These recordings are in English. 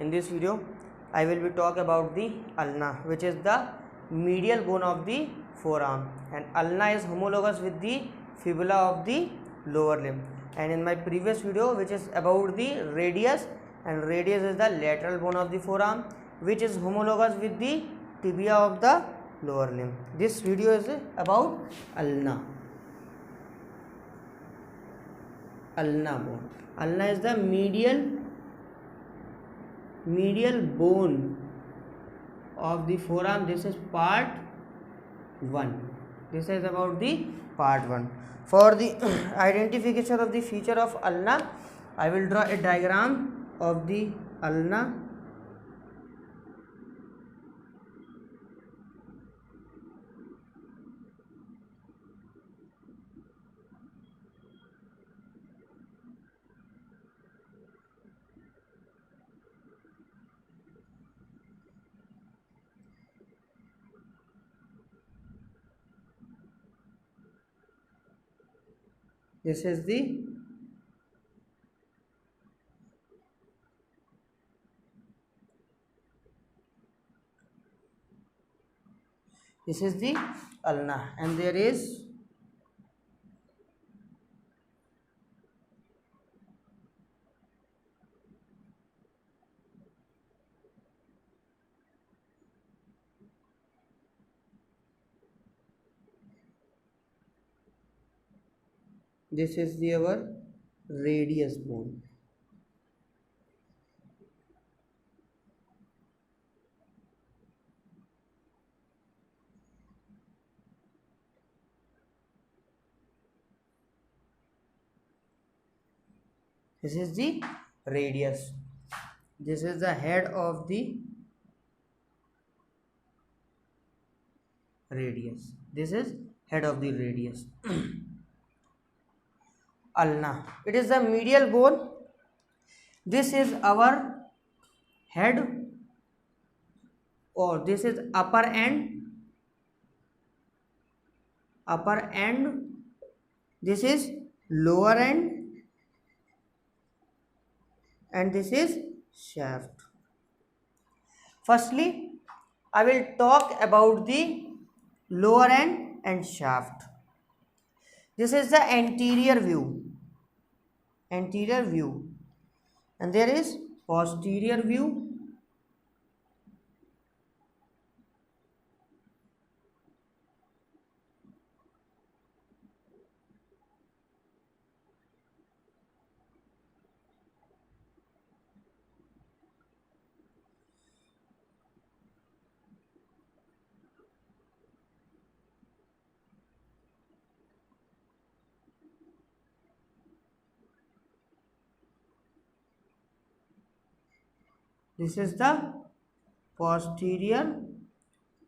In this video, I will be talk about the ulna, which is the medial bone of the forearm, and ulna is homologous with the fibula of the lower limb. And in my previous video, which is about the radius, and radius is the lateral bone of the forearm, which is homologous with the tibia of the lower limb. This video is about ulna. Ulna bone. Ulna is the medial bone of the forearm. This is part 1. This is about the part 1. For the identification of the feature of ulna, I will draw a diagram of the ulna. This is the ulna, and there is our radius bone. This is the radius. This is the head of the radius. This is head of the radius. Ulna. It is the medial bone. This is our head, or this is upper end. This is lower end, and this is shaft. Firstly, I will talk about the lower end and shaft. This is the anterior view, and there is posterior view, this is the posterior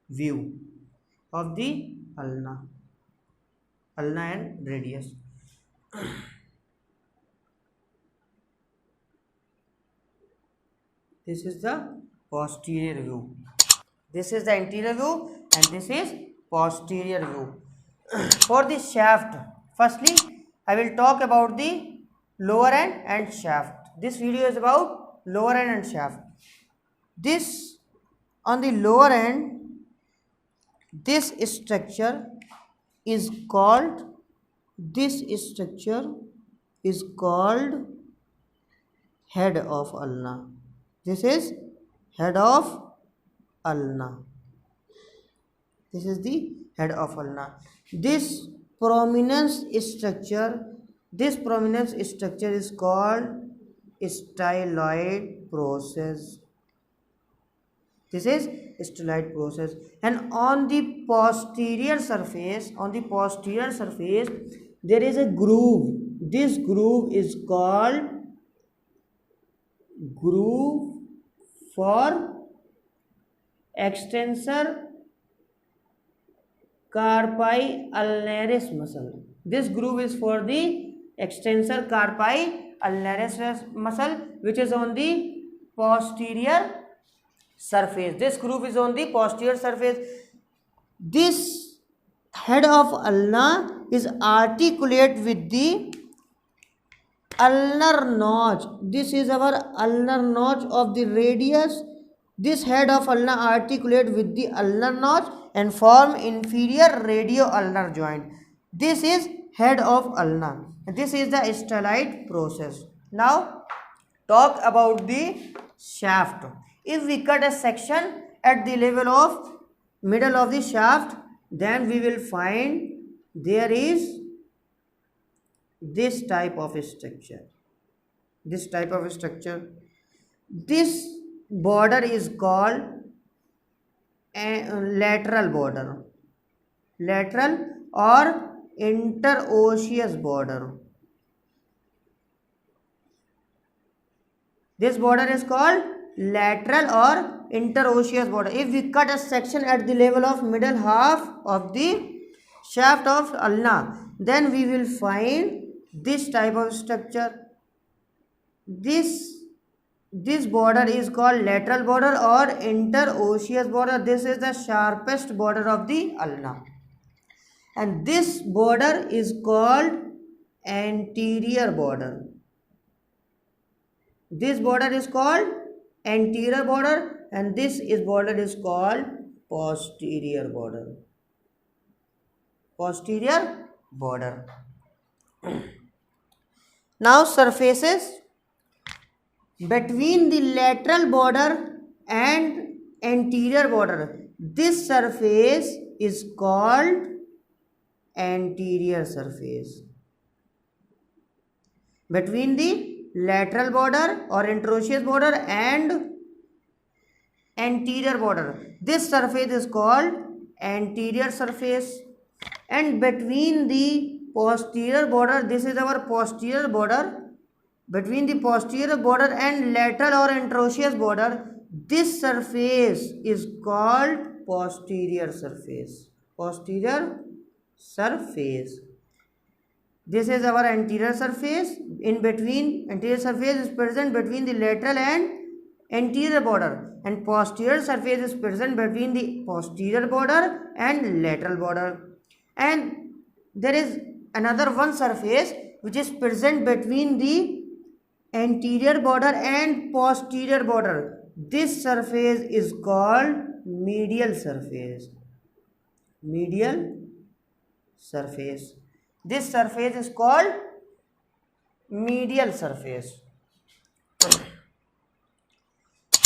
view of the ulna and radius. This is the posterior view. This is the anterior view, and this is posterior view. For the shaft, firstly, I will talk about the lower end and shaft. This video is about lower end and shaft. This, on the lower end, this structure is called head of ulna. This is head of ulna. This is the head of ulna. This prominence structure is called styloid process. This is styloid process. And on the posterior surface, there is a groove. This groove is called groove for extensor carpi ulnaris muscle. This groove is for the extensor carpi ulnaris muscle, which is on the posterior surface. This groove is on the posterior surface. This head of ulna is articulate with the ulnar notch. This is our ulnar notch of the radius. This head of ulna articulate with the ulnar notch and form inferior radio-ulnar joint. This is head of ulna. This is the stellate process. Now talk about the shaft. If we cut a section at the level of middle of the shaft, then we will find there is this type of structure. This type of structure. This border is called a lateral border. Lateral or interosseous border. This border is called lateral or interosseous border. If we cut a section at the level of middle half of the shaft of ulna, then we will find this type of structure. This border is called lateral border or interosseous border. This is the sharpest border of the ulna. And this border is called anterior border. This border is called anterior border and this border is called posterior border. Posterior border. Now surfaces between the lateral border and anterior border. This surface is called anterior surface. Between the lateral border or interosseous border and anterior border, this surface is called anterior surface. And between the posterior border, this is our posterior border. Between the posterior border and lateral or interosseous border, this surface is called posterior surface. Posterior surface. This is our anterior surface. In between, anterior surface is present between the lateral and anterior border, and posterior surface is present between the posterior border and lateral border. And there is another one surface which is present between the anterior border and posterior border. This surface is called medial surface. Medial surface. This surface is called medial surface.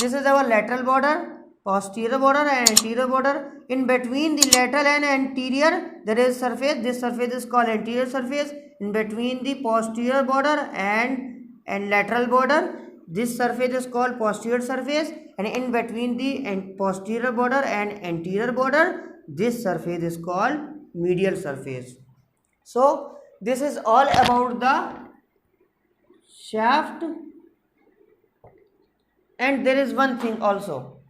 This is our lateral border, posterior border and anterior border. In between the lateral and anterior, there is surface. This surface is called anterior surface. In between the posterior border and lateral border, this surface is called posterior surface. And in between the posterior border and anterior border, this surface is called medial surface. So this is all about the shaft. And there is one thing also.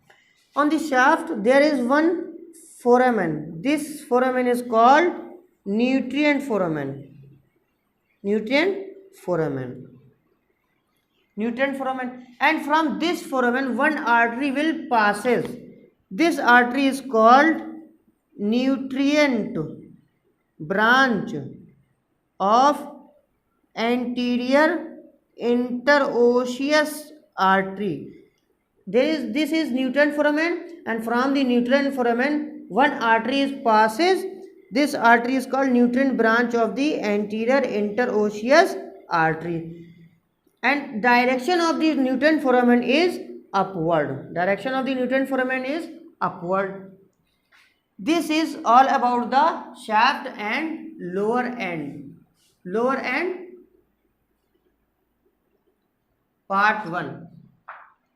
On the shaft, there is one foramen. This foramen is called nutrient foramen. Nutrient foramen. Nutrient foramen. And from this foramen, one artery will passes. This artery is called nutrient branch of anterior interosseous artery. This is nutrient foramen, and from the nutrient foramen one artery passes. This artery is called nutrient branch of the anterior interosseous artery, and direction of the nutrient foramen is upward. Direction of the nutrient foramen is upward. This is all about the shaft and lower end. Lower end part 1.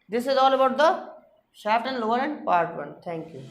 This is all about the shaft and lower end part 1. Thank you.